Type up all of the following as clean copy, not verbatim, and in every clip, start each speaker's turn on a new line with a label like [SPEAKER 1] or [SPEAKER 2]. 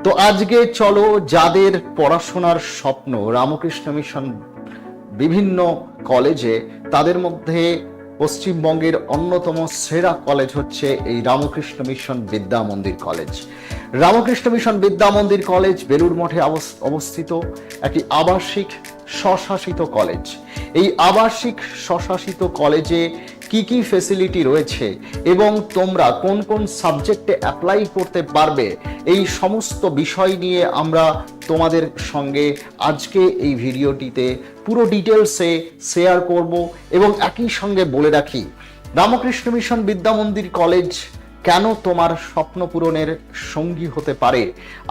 [SPEAKER 1] তো আজকে চলো, যাদের পড়াশোনার স্বপ্ন রামকৃষ্ণ মিশন বিভিন্ন কলেজে, তাদের মধ্যে পশ্চিমবঙ্গের অন্যতম সেরা কলেজ হচ্ছে এই রামকৃষ্ণ মিশন বিদ্যা মন্দির কলেজ। রামকৃষ্ণ মিশন বিদ্যা মন্দির কলেজ বেলুর মঠে অবস্থিত একটি আবাসিক স্বশাসিত কলেজ। এই আবাসিক স্বশাসিত কলেজে কি কি ফেসিলিটি রয়েছে এবং তোমরা কোন কোন সাবজেক্টে অ্যাপ্লাই করতে পারবে, এই সমস্ত বিষয় নিয়ে আমরা তোমাদের সঙ্গে আজকে এই ভিডিওটিতে পুরো ডিটেলসে শেয়ার করব। এবং একই সঙ্গে বলে রাখি, রামকৃষ্ণ মিশন বিদ্যা মন্দির কলেজ কেন তোমার স্বপ্ন পূরণের সঙ্গী হতে পারে,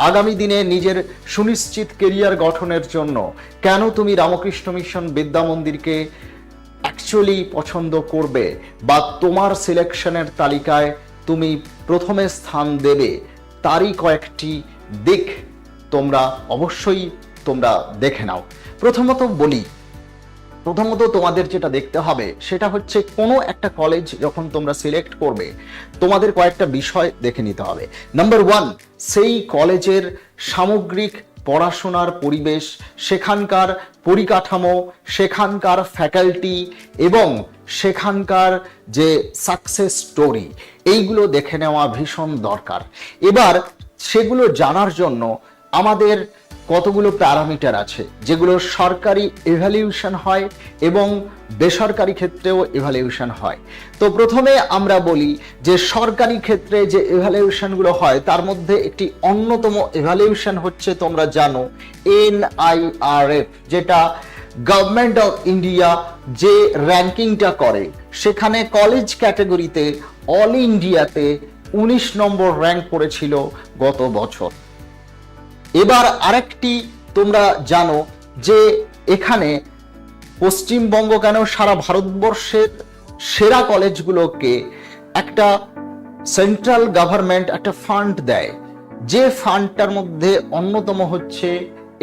[SPEAKER 1] আগামী দিনে নিজের সুনিশ্চিত কেরিয়ার গঠনের জন্য কেন তুমি রামকৃষ্ণ মিশন বিদ্যা মন্দিরকে অ্যাকচুয়ালি পছন্দ করবে বা তোমার সিলেকশনের তালিকায় তুমি প্রথমে স্থান দেবে, তারই কয়েকটি দিক তোমরা অবশ্যই দেখে নাও। প্রথমত তোমাদের যেটা দেখতে হবে সেটা হচ্ছে কোনো একটা কলেজ যখন তোমরা সিলেক্ট করবে, তোমাদের কয়েকটা বিষয় দেখে নিতে হবে। নাম্বার 1, সেই কলেজের সামগ্রিক পড়াশোনার পরিবেশ, সেখানকার পরিকাঠামো, সেখানকার ফ্যাকাল্টি এবং সেখানকার যে সাকসেস স্টোরি, এইগুলো দেখে নেওয়া ভীষণ দরকার। এবার সেগুলো জানার জন্য আমাদের কতগুলো প্যারামিটার আছে, যেগুলো সরকারি এভ্যালুয়েশন হয় এবং বেসরকারি ক্ষেত্রেও এভ্যালুয়েশন হয়। তো প্রথমে আমরা বলি যে সরকারি ক্ষেত্রে যে এভ্যালুয়েশনগুলো হয় তার মধ্যে একটি অন্যতম এভ্যালুয়েশন হচ্ছে, তোমরা জানো, NIRF, যেটা গভর্নমেন্ট অফ ইন্ডিয়া যে র্যাঙ্কিংটা করে, সেখানে কলেজ ক্যাটাগরিতে অল ইন্ডিয়াতে 19 নম্বর র্যাঙ্ক করেছিল গত বছর। এবার আরেকটি তোমরা জানো যে এখানে পশ্চিমবঙ্গ কেন সারা ভারতবর্ষের সেরা কলেজগুলোকে একটা সেন্ট্রাল গভর্নমেন্ট একটা ফান্ড দেয়, যে ফান্ডটার মধ্যে অন্যতম হচ্ছে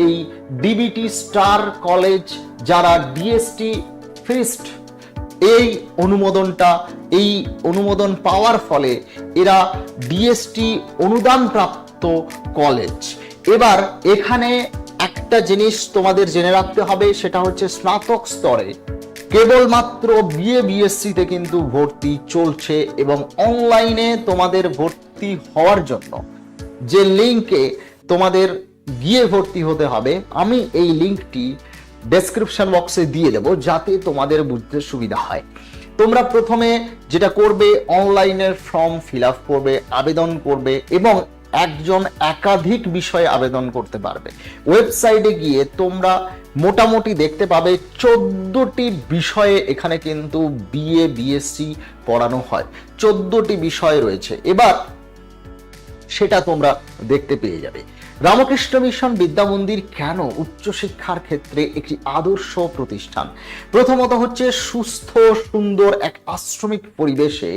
[SPEAKER 1] এই ডিবিটি স্টার কলেজ, যারা DST ফিস্ট এই অনুমোদন পাওয়ার ফলে এরা DST অনুদান প্রাপ্ত কলেজ। এবার এখানে একটা জিনিস তোমাদের জেনে রাখতে হবে, সেটা হচ্ছে স্নাতক স্তরে কেবলমাত্র BSc তে কিন্তু ভর্তি চলছে এবং অনলাইনে তোমাদের ভর্তি হওয়ার জন্য যে লিঙ্কে তোমাদের গিয়ে ভর্তি হতে হবে, আমি এই লিঙ্কটি ডেসক্রিপশন বক্সে দিয়ে দেব যাতে তোমাদের বুঝতে সুবিধা হয়। তোমরা প্রথমে যেটা করবে, অনলাইনের ফর্ম ফিল আপ করবে, আবেদন করবে এবং একজন একাধিক বিষয়ে আবেদন করতে পারবে। ওয়েবসাইটে গিয়ে তোমরা মোটামুটি দেখতে পাবে 14টি বিষয়ে এখানে কিন্তু BSc পড়ানো হয়, 14টি বিষয় রয়েছে। এবার সেটা তোমরা দেখতে পেয়ে যাবে। রামকৃষ্ণ মিশন বিদ্যা মন্দির কেন উচ্চশিক্ষার ক্ষেত্রে একটি আদর্শ প্রতিষ্ঠান? প্রথমত হচ্ছে সুস্থ সুন্দর এক আশ্রমিক পরিবেশে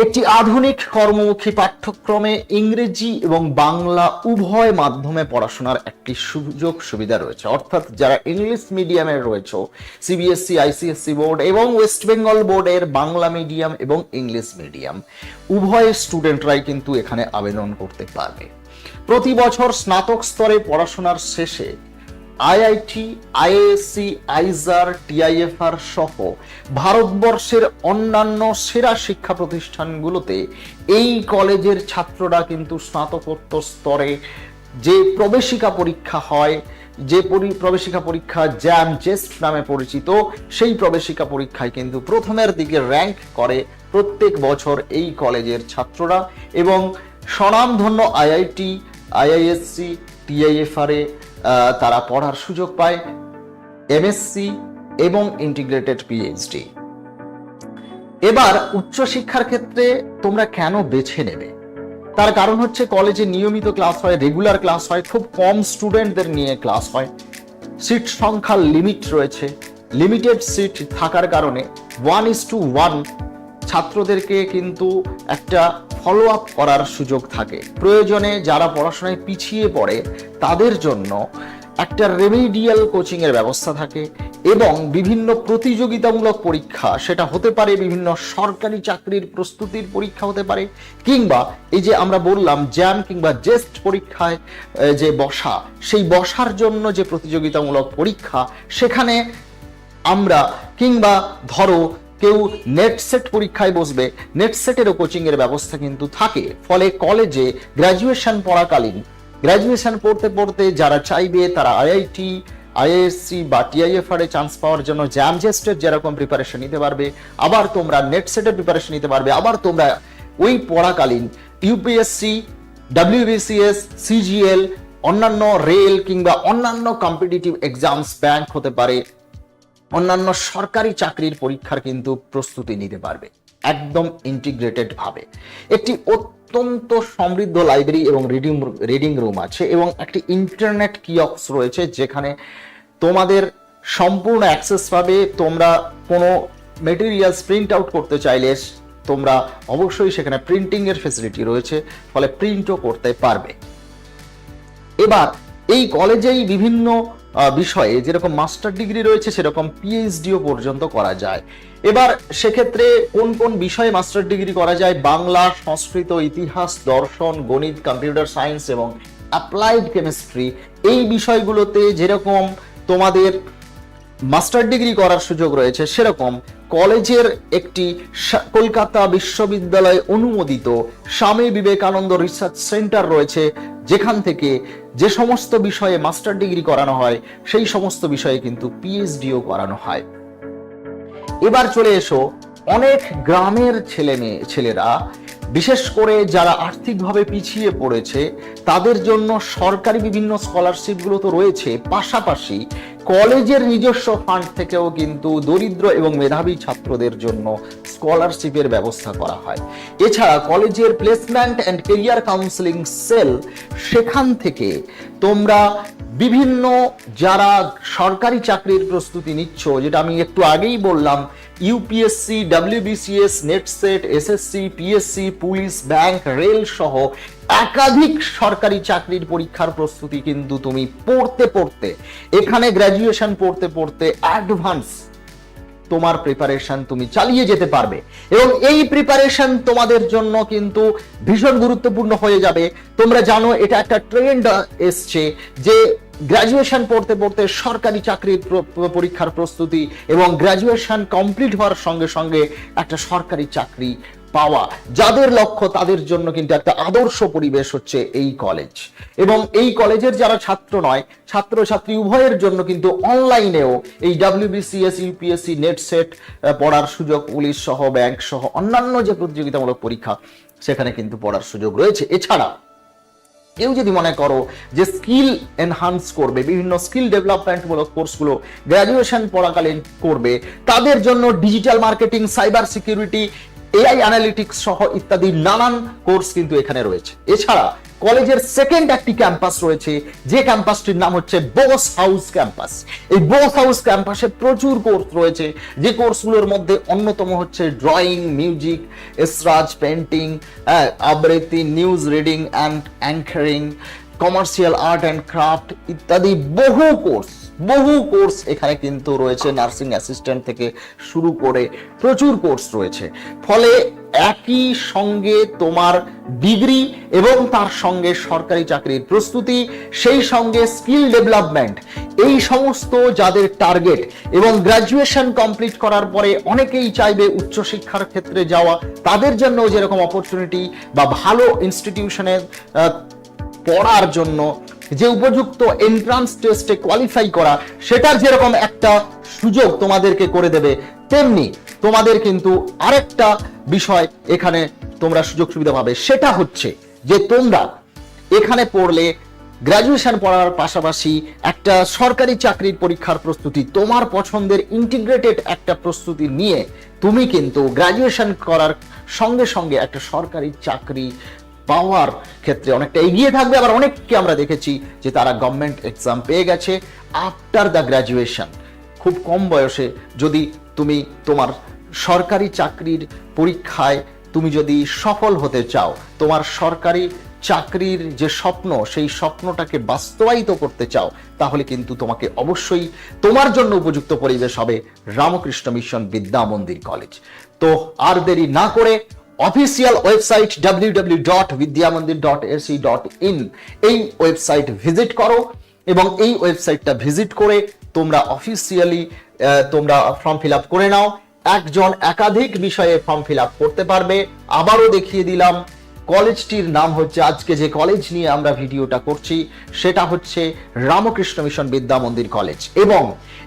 [SPEAKER 1] একটি আধুনিক কর্মমুখী পাঠ্যক্রমে ইংরেজি এবং বাংলা উভয় মাধ্যমে পড়াশোনার একটি সুযোগ সুবিধা রয়েছে। অর্থাৎ যারা ইংলিশ মিডিয়ামে রয়েছে, CBSE ICSC বোর্ড এবং ওয়েস্ট বেঙ্গল বোর্ডের বাংলা মিডিয়াম এবং ইংলিশ মিডিয়াম উভয় স্টুডেন্টরাই কিন্তু এখানে আবেদন করতে পারবে। প্রতি বছর স্নাতক স্তরে পড়াশোনার শেষে IIT, IISc, IISER, TIFR সহ ভারতবর্ষের অন্যান্য সেরা শিক্ষা প্রতিষ্ঠানগুলোতে এই কলেজের ছাত্ররা কিন্তু স্নাতকোত্তর স্তরে যে প্রবেশিকা পরীক্ষা হয়, যে প্রবেশিকা পরীক্ষা JAM-JEST নামে পরিচিত, সেই প্রবেশিকা পরীক্ষায় কিন্তু প্রথমের দিকে র্যাঙ্ক করে প্রত্যেক বছর এই কলেজের ছাত্ররা এবং স্বনামধন্য IIT, IISc, TIFR এ তারা পড়ার সুযোগ পায়, MSc এবং ইন্টিগ্রেটেড PhD। এবার উচ্চশিক্ষার ক্ষেত্রে তোমরা কেন বেছে নেবে, তার কারণ হচ্ছে কলেজে নিয়মিত ক্লাস হয়, রেগুলার ক্লাস হয়, খুব কম স্টুডেন্টদের নিয়ে ক্লাস হয়, সিট সংখ্যার লিমিট রয়েছে, লিমিটেড সিট থাকার কারণে 1:1 ছাত্রদেরকে কিন্তু একটা ফলো আপ করার সুযোগ থাকে। প্রয়োজনে যারা পড়াশোনায় পিছিয়ে পড়ে তাদের জন্য একটা রেমিডিয়াল কোচিং এর ব্যবস্থা থাকে এবং বিভিন্ন প্রতিযোগিতামূলক পরীক্ষা, সেটা হতে পারে বিভিন্ন সরকারি চাকরির প্রস্তুতির পরীক্ষা হতে পারে, কিংবা এই যে আমরা বললাম জ্যাম কিংবা জেস্ট পরীক্ষায় যে বসা, সেই বসার জন্য যে প্রতিযোগিতামূলক পরীক্ষা সেখানে আমরা, কিংবা ধরো কেউ নেট সেট পরীক্ষায় বসবে, নেট সেটেরও কোচিং এর ব্যবস্থা কিন্তু থাকে। ফলে কলেজে গ্র্যাজুয়েশন পড়াকালীন, গ্র্যাজুয়েশন পড়তে পড়তে যারা চাইবে তারা আইআইটি, আইআইএসসি বা টিআইএফআর এ চান্স পাওয়ার জন্য জ্যাম জেস্টের যেরকম প্রিপারেশন নিতে পারবে, আবার তোমরা নেট সেটের প্রিপারেশন নিতে পারবে, আবার তোমরা ওই পড়াকালীন ইউপিএসসি, ডাব্লিউবিসিএস, সিজিএল, অন্যান্য রেল কিংবা অন্যান্য কম্পিটিটিভ এক্সামস, ব্যাংক হতে পারে, অন্যান্য সরকারি চাকরির পরীক্ষার কিন্তু প্রস্তুতি নিতে পারবে একদম ইন্টিগ্রেটেড ভাবে। একটি অত্যন্ত সমৃদ্ধ লাইব্রেরি এবং রিডিং রুম আছে এবং একটি ইন্টারনেট কিয়স্ক রয়েছে যেখানে তোমাদের সম্পূর্ণ অ্যাক্সেস পাবে। তোমরা কোনো মেটেরিয়ালস প্রিন্ট আউট করতে চাইলে তোমরা অবশ্যই সেখানে প্রিন্টিং এর ফেসিলিটি রয়েছে, ফলে প্রিন্টও করতে পারবে। এবার এই কলেজেই বিভিন্ন বিষয়ে যেরকম মাস্টার ডিগ্রি রয়েছে সেরকম পিএইচডিও পর্যন্ত করা যায়। এবার সেক্ষেত্রে কোন কোন বিষয়ে মাস্টার ডিগ্রি করা যায়? বাংলা, সংস্কৃত, ইতিহাস, দর্শন, গণিত, কম্পিউটার সায়েন্স এবং অ্যাপ্লাইড কেমিস্ট্রি, এই বিষয়গুলোতে যেরকম তোমাদের মাস্টার ডিগ্রি করার সুযোগ রয়েছে, সেরকম কলেজের একটি কলকাতা বিশ্ববিদ্যালয় অনুমোদিত স্বামী বিবেকানন্দ রিসার্চ সেন্টার রয়েছে, যেখান থেকে যে সমস্ত বিষয়ে মাস্টার ডিগ্রি করানো হয় সেই সমস্ত বিষয়ে কিন্তু পিএইচডিও করানো হয়। এবার চলে এসো, অনেক গ্রামের ছেলেরা, বিশেষ করে যারা আর্থিকভাবে পিছিয়ে পড়েছে, তাদের জন্য সরকারি বিভিন্ন স্কলারশিপগুলো তো রয়েছে, পাশাপাশি কলেজের নিজস্ব ফান্ড থেকেও কিন্তু দরিদ্র এবং মেধাবী ছাত্রদের জন্য স্কলারশিপের ব্যবস্থা করা হয়। এছাড়া কলেজের placement and career counselling cell, সেখান থেকে তোমরা বিভিন্ন যারা সরকারি চাকরির প্রস্তুতি নিচ্ছ, যেটা আমি একটু আগেই বললাম, UPSC, WBCS, NET SET, SSC, PSC, police, bank, rail সহ একাধিক সরকারি চাকরির পরীক্ষার প্রস্তুতি কিন্তু তুমি পড়তে পড়তে, এখানে গ্র্যাজুয়েশন পড়তে পড়তে অ্যাডভান্স তোমার প্রিপারেশন তুমি চালিয়ে যেতে পারবে এবং এই প্রিপারেশন তোমাদের জন্য কিন্তু ভীষণ গুরুত্বপূর্ণ হয়ে যাবে। তোমরা জানো এটা একটা ট্রেন্ড এসছে যে গ্র্যাজুয়েশন পড়তে পড়তে সরকারি চাকরির পরীক্ষার প্রস্তুতি এবং গ্র্যাজুয়েশন কমপ্লিট হওয়ার সঙ্গে সঙ্গে একটা সরকারি চাকরি পাওয়া, যাদের লক্ষ্য তাদের জন্য কিন্তু একটা আদর্শ পরিবেশ হচ্ছে এই কলেজ। এবং এই কলেজের যারা ছাত্র নয়, ছাত্রছাত্রী উভয়ের জন্য কিন্তু অনলাইনেও এই ডাব্লিউবিসিএস, ইউপিএসসি, নেটসেট পড়ার সুযোগ, পুলিশ সহ, ব্যাংক সহ অন্যান্য যে প্রতিযোগিতামূলক পরীক্ষা সেখানে কিন্তু পড়ার সুযোগ রয়েছে। এছাড়া কেউ যদি মনে করো যে স্কিল এনহান্স করবে, বিভিন্ন স্কিল ডেভেলপমেন্টমূলক কোর্সগুলো গ্র্যাজুয়েশন পড়াকালীন করবে, তাদের জন্য digital marketing, cyber security, AI analytics সহ ইত্যাদি নানান কোর্স কিন্তু এখানে রয়েছে। এছাড়া কলেজের সেকেন্ড একটি ক্যাম্পাস রয়েছে, যে ক্যাম্পাসটির নাম হচ্ছে বোস হাউস ক্যাম্পাস। এই বোস হাউস ক্যাম্পাসে প্রচুর কোর্স রয়েছে, যে কোর্সগুলোর মধ্যে অন্যতম হচ্ছে ড্রয়িং, মিউজিক, এসরাজ, পেন্টিং, আবৃত্তি, news reading and anchoring, commercial art and craft ইত্যাদি বহু কোর্স এখানে কিন্তু রয়েছে। নার্সিং অ্যাসিস্ট্যান্ট থেকে শুরু করে প্রচুর কোর্স রয়েছে। ফলে একই সঙ্গে তোমার ডিগ্রি এবং তার সঙ্গে সরকারি চাকরির প্রস্তুতি, সেই সঙ্গে স্কিল ডেভেলপমেন্ট, এই সমস্ত যাদের টার্গেট, এবং গ্র্যাজুয়েশন কমপ্লিট করার পরে অনেকেই চাইবে উচ্চশিক্ষার ক্ষেত্রে যাওয়া, তাদের জন্য যেরকম অপরচুনিটি বা ভালো ইনস্টিটিউশনে পড়ার জন্য যে উপযুক্ত এন্ট্রান্স টেস্টে কোয়ালিফাই করা, সেটার যেরকম একটা সুযোগ তোমাদেরকে করে দেবে, তেমনি তোমাদের কিন্তু আরেকটা বিষয় এখানে তোমরা সুযোগ সুবিধা পাবে। সেটা হচ্ছে যে তোমরা এখানে পড়লে গ্র্যাজুয়েশন পড়ার পাশাপাশি একটা সরকারি চাকরির পরীক্ষার প্রস্তুতি, তোমার পছন্দের ইন্টিগ্রেটেড একটা প্রস্তুতি নিয়ে তুমি কিন্তু গ্র্যাজুয়েশন করার সঙ্গে সঙ্গে একটা সরকারি চাকরি পাওয়ার ক্ষেত্রে অনেকটা এগিয়ে থাকবে। আবার অনেককে আমরা দেখেছি যে তারা গভর্নমেন্ট এক্সাম পেয়ে গেছে আফটার দ্য গ্র্যাজুয়েশন। খুব কম বয়সে যদি তুমি তোমার সরকারি চাকরির পরীক্ষায় তুমি যদি সফল হতে চাও, তোমার সরকারি চাকরির যে স্বপ্ন, সেই স্বপ্নটাকে বাস্তবায়িত করতে চাও, তাহলে কিন্তু তোমাকে অবশ্যই তোমার জন্য উপযুক্ত পরিবেশ হবে রামকৃষ্ণ মিশন বিদ্যা মন্দির কলেজ। তো আর দেরি না করে অফিসিয়াল ওয়েবসাইট www.vidyamandir.ac.in এই ওয়েবসাইট ভিজিট করো এবং এই ওয়েবসাইটটা ভিজিট করে তোমরা অফিসিয়ালি তোমরা ফর্ম ফিল আপ করে নাও। একজন একাধিক বিষয়ে ফর্ম ফিল আপ করতে পারবে। আবারও দেখিয়ে দিলাম, কলেজটির নাম হচ্ছে, আজকে যে কলেজ নিয়ে আমরা ভিডিওটা করছি সেটা হচ্ছে রামকৃষ্ণ মিশন বিদ্যা মন্দির কলেজ। এবং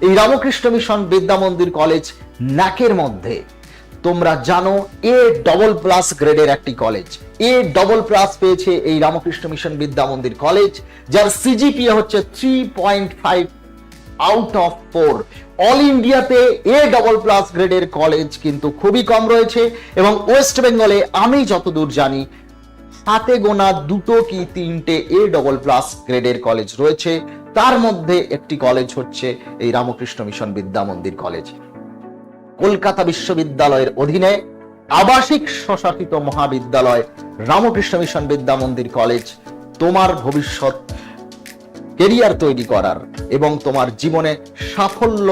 [SPEAKER 1] এই রামকৃষ্ণ মিশন বিদ্যা মন্দির কলেজ ন্যাকের মধ্যে তোমরা জানো A++ গ্রেডের একটি কলেজ। A++ পেয়েছে এই রামকৃষ্ণ মিশন বিদ্যা মন্দির কলেজ, যার সিজিপিএ হচ্ছে 3.5 আউট অফ 4। অল ইন্ডিয়াতে A++ গ্রেডের কলেজ কিন্তু খুবই কম রয়েছে এবং ওয়েস্ট বেঙ্গলে আমি যতদূর জানি হাতে গোনা 2 কি 3টে A++ গ্রেডের কলেজ রয়েছে। তার মধ্যে একটি কলেজ হচ্ছে এই রামকৃষ্ণ মিশন বিদ্যা মন্দির কলেজ। কলকাতা বিশ্ববিদ্যালয়ের অধীনে আবাসিক স্বশাসিত মহাবিদ্যালয় রামকৃষ্ণ মিশন বিদ্যা মন্দির কলেজ তোমার ভবিষ্যৎ কেরিয়ার তৈরি করার এবং তোমার জীবনে সাফল্য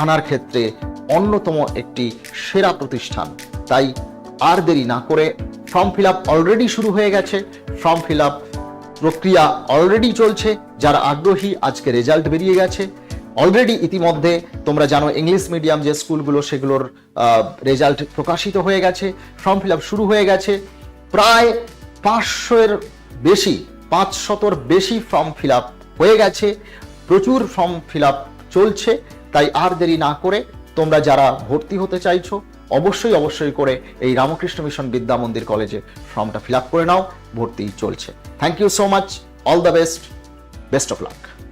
[SPEAKER 1] আনার ক্ষেত্রে অন্যতম একটি সেরা প্রতিষ্ঠান। তাই আর দেরি না করে ফর্ম ফিল আপ অলরেডি শুরু হয়ে গেছে, ফর্ম ফিল আপ প্রক্রিয়া অলরেডি চলছে। যারা আগ্রহী, আজকে রেজাল্ট বেরিয়ে গেছে অলরেডি। ইতিমধ্যে তোমরা জানো ইংলিশ মিডিয়াম যে স্কুলগুলো, সেগুলোর রেজাল্ট প্রকাশিত হয়ে গেছে, ফর্ম ফিল আপ শুরু হয়ে গেছে। প্রায় 500-এর বেশি, 500-র বেশি ফর্ম ফিল আপ হয়ে গেছে, প্রচুর ফর্ম ফিল আপ চলছে। তাই আর দেরি না করে তোমরা যারা ভর্তি হতে চাইছো অবশ্যই করে এই রামকৃষ্ণ মিশন বিদ্যা মন্দির কলেজে ফর্মটা ফিল আপ করে নাও, ভর্তি চলছে। Thank you so much, all the best, best of lakh.